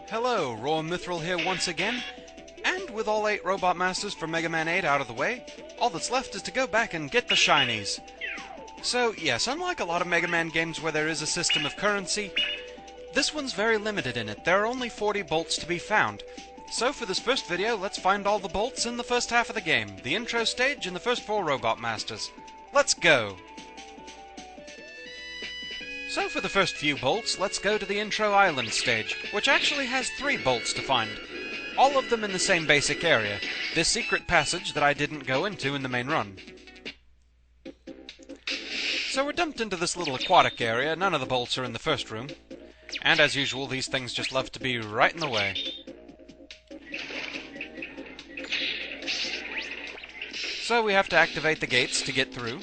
Hello, Raw Mithril here once again, and with all 8 Robot Masters from Mega Man 8 out of the way, all that's left is to go back and get the shinies. So yes, unlike a lot of Mega Man games where there is a system of currency, this one's very limited in it. There are only 40 bolts to be found. So for this first video, let's find all the bolts in the first half of the game, the intro stage and the first 4 Robot Masters. Let's go! So for the first few bolts, let's go to the intro island stage, which actually has 3 bolts to find. All of them in the same basic area, this secret passage that I didn't go into in the main run. So we're dumped into this little aquatic area, none of the bolts are in the first room. And as usual, these things just love to be right in the way. So we have to activate the gates to get through.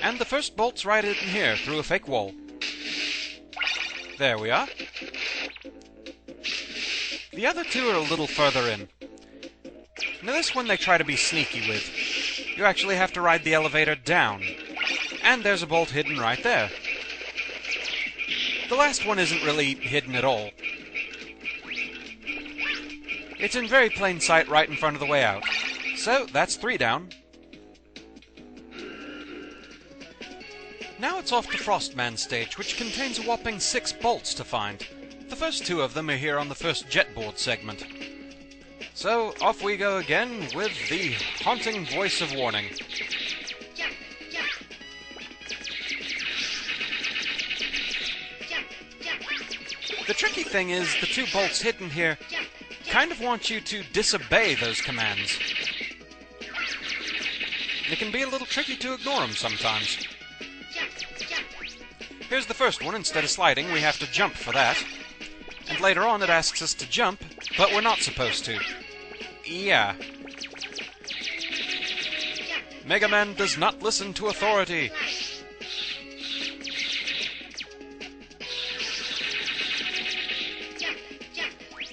And the first bolt's right in here, through a fake wall. There we are. The other 2 are a little further in. Now this one they try to be sneaky with. You actually have to ride the elevator down. And there's a bolt hidden right there. The last one isn't really hidden at all. It's in very plain sight right in front of the way out. So, that's 3 down. Now it's off to Frostman stage, which contains a whopping 6 bolts to find. The first 2 of them are here on the first jetboard segment. So, off we go again with the haunting voice of warning. The tricky thing is, the 2 bolts hidden here kind of want you to disobey those commands. It can be a little tricky to ignore them sometimes. Here's the first one. Instead of sliding, we have to jump for that. And later on it asks us to jump, but we're not supposed to. Yeah. Mega Man does not listen to authority.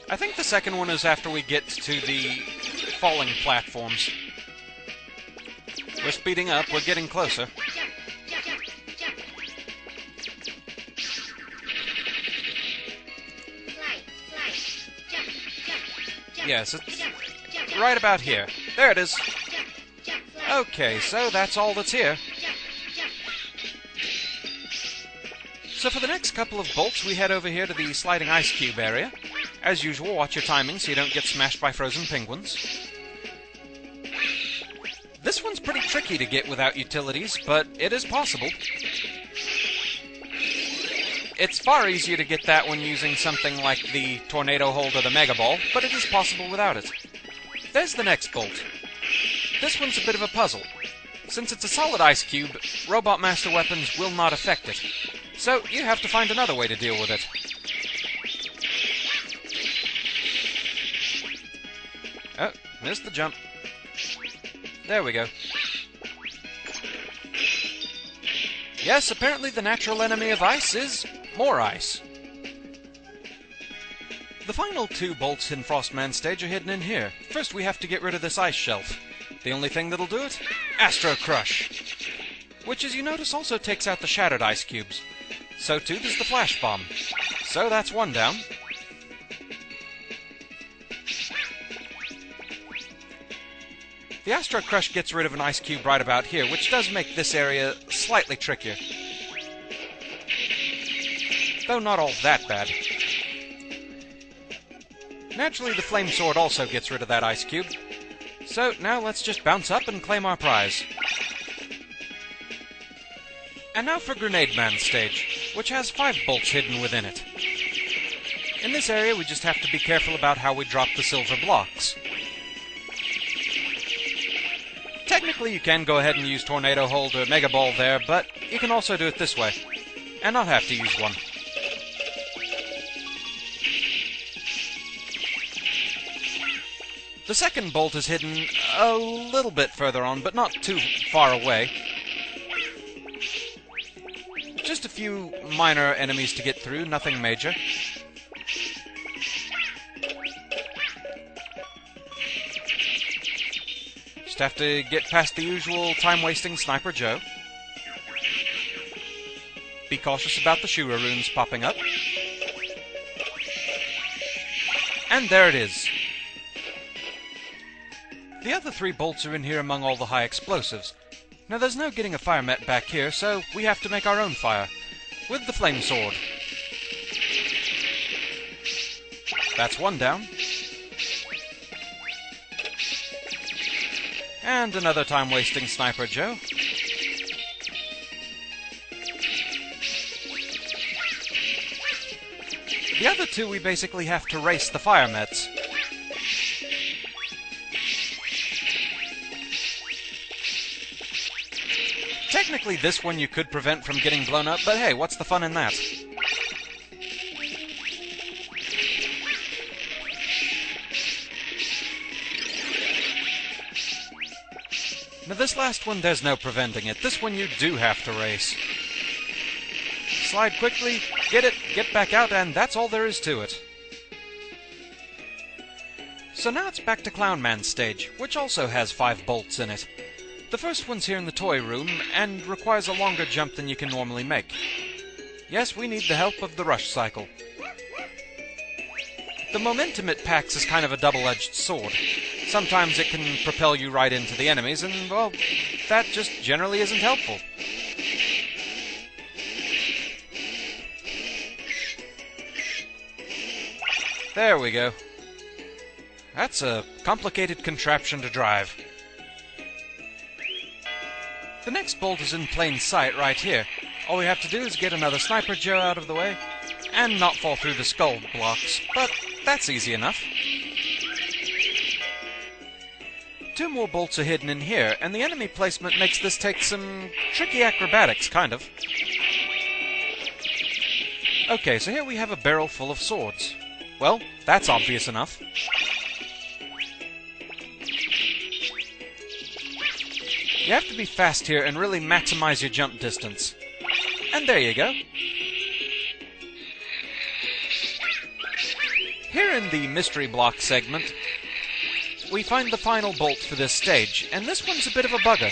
I think the second one is after we get to the falling platforms. We're speeding up, we're getting closer. Yes, it's right about here. There it is. Okay, so that's all that's here. So for the next couple of bolts, we head over here to the sliding ice cube area. As usual, watch your timing so you don't get smashed by frozen penguins. This one's pretty tricky to get without utilities, but it is possible. It's far easier to get that one using something like the Tornado Hold or the Mega Ball, but it is possible without it. There's the next bolt. This one's a bit of a puzzle. Since it's a solid ice cube, Robot Master weapons will not affect it. So you have to find another way to deal with it. Oh, missed the jump. There we go. Yes, apparently the natural enemy of ice is more ice. The final 2 bolts in Frostman stage are hidden in here. First we have to get rid of this ice shelf. The only thing that'll do it? Astro Crush. Which, as you notice, also takes out the shattered ice cubes. So too does the Flash Bomb. So that's 1 down. The Astro Crush gets rid of an ice cube right about here, which does make this area slightly trickier. Though not all that bad. Naturally, the Flame Sword also gets rid of that ice cube. So now let's just bounce up and claim our prize. And now for Grenade Man stage, which has 5 bolts hidden within it. In this area, we just have to be careful about how we drop the silver blocks. Technically, you can go ahead and use Tornado Hold or Mega Ball there, but you can also do it this way, and not have to use one. The second bolt is hidden a little bit further on, but not too far away. Just a few minor enemies to get through, nothing major. Just have to get past the usual time-wasting Sniper Joe. be cautious about the Shura runes popping up. And there it is. The other 3 bolts are in here among all the high explosives. Now there's no getting a fire met back here, so we have to make our own fire. With the flame sword. That's 1 down. And another time-wasting Sniper Joe. The other 2 we basically have to race the fire mets. Technically this one you could prevent from getting blown up, but hey, what's the fun in that? Now this last one, there's no preventing it. This one you do have to race. Slide quickly, get it, get back out, and that's all there is to it. So now it's back to Clown Man's stage, which also has 5 bolts in it. The first one's here in the toy room, and requires a longer jump than you can normally make. Yes, we need the help of the rush cycle. The momentum it packs is kind of a double-edged sword. Sometimes it can propel you right into the enemies, and, well, that just generally isn't helpful. There we go. That's a complicated contraption to drive. The next bolt is in plain sight right here. All we have to do is get another Sniper Joe out of the way, and not fall through the skull blocks, but that's easy enough. 2 more bolts are hidden in here, and the enemy placement makes this take some tricky acrobatics, kind of. Okay, so here we have a barrel full of swords. Well, that's obvious enough. You have to be fast here and really maximize your jump distance. And there you go. Here in the mystery block segment, we find the final bolt for this stage, and this one's a bit of a bugger,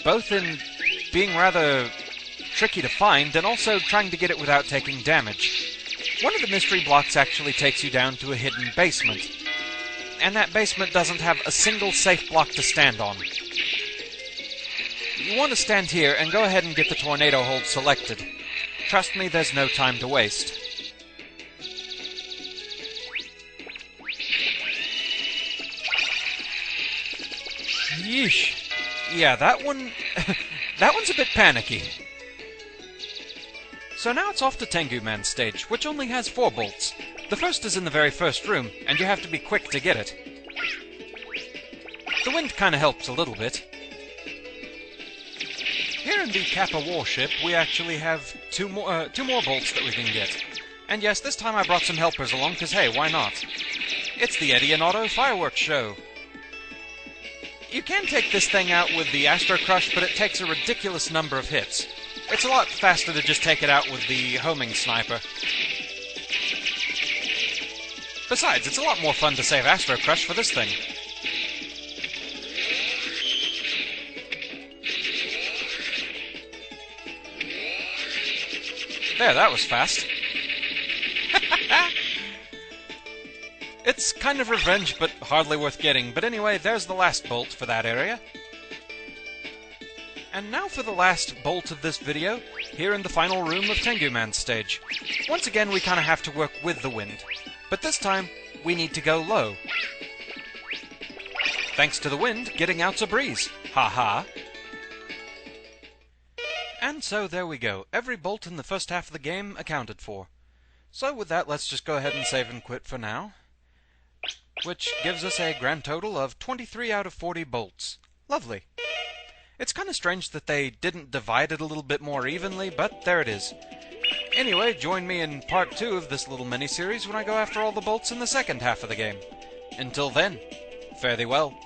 both in being rather tricky to find and also trying to get it without taking damage. One of the mystery blocks actually takes you down to a hidden basement, and that basement doesn't have a single safe block to stand on. You want to stand here and go ahead and get the tornado hold selected. Trust me, there's no time to waste. Yeesh. Yeah, that one... that one's a bit panicky. So now it's off to Tengu Man's stage, which only has 4 bolts. The first is in the very first room, and you have to be quick to get it. The wind kinda helps a little bit. Here in the Kappa warship, we actually have two more bolts that we can get. And yes, this time I brought some helpers along, because hey, why not? It's the Eddie and Otto fireworks show. You can take this thing out with the Astro Crush, but it takes a ridiculous number of hits. It's a lot faster to just take it out with the homing sniper. Besides, it's a lot more fun to save Astro Crush for this thing. There, that was fast. It's kind of revenge, but hardly worth getting. But anyway, there's the last bolt for that area. And now for the last bolt of this video, here in the final room of Tengu Man's stage. Once again, we kinda have to work with the wind. But this time, we need to go low. Thanks to the wind, getting out's a breeze. Ha-ha. And so there we go. Every bolt in the first half of the game accounted for. So with that, let's just go ahead and save and quit for now. Which gives us a grand total of 23 out of 40 bolts. Lovely. It's kind of strange that they didn't divide it a little bit more evenly, but there it is. Anyway, join me in part 2 of this little mini-series when I go after all the bolts in the second half of the game. Until then, fare thee well.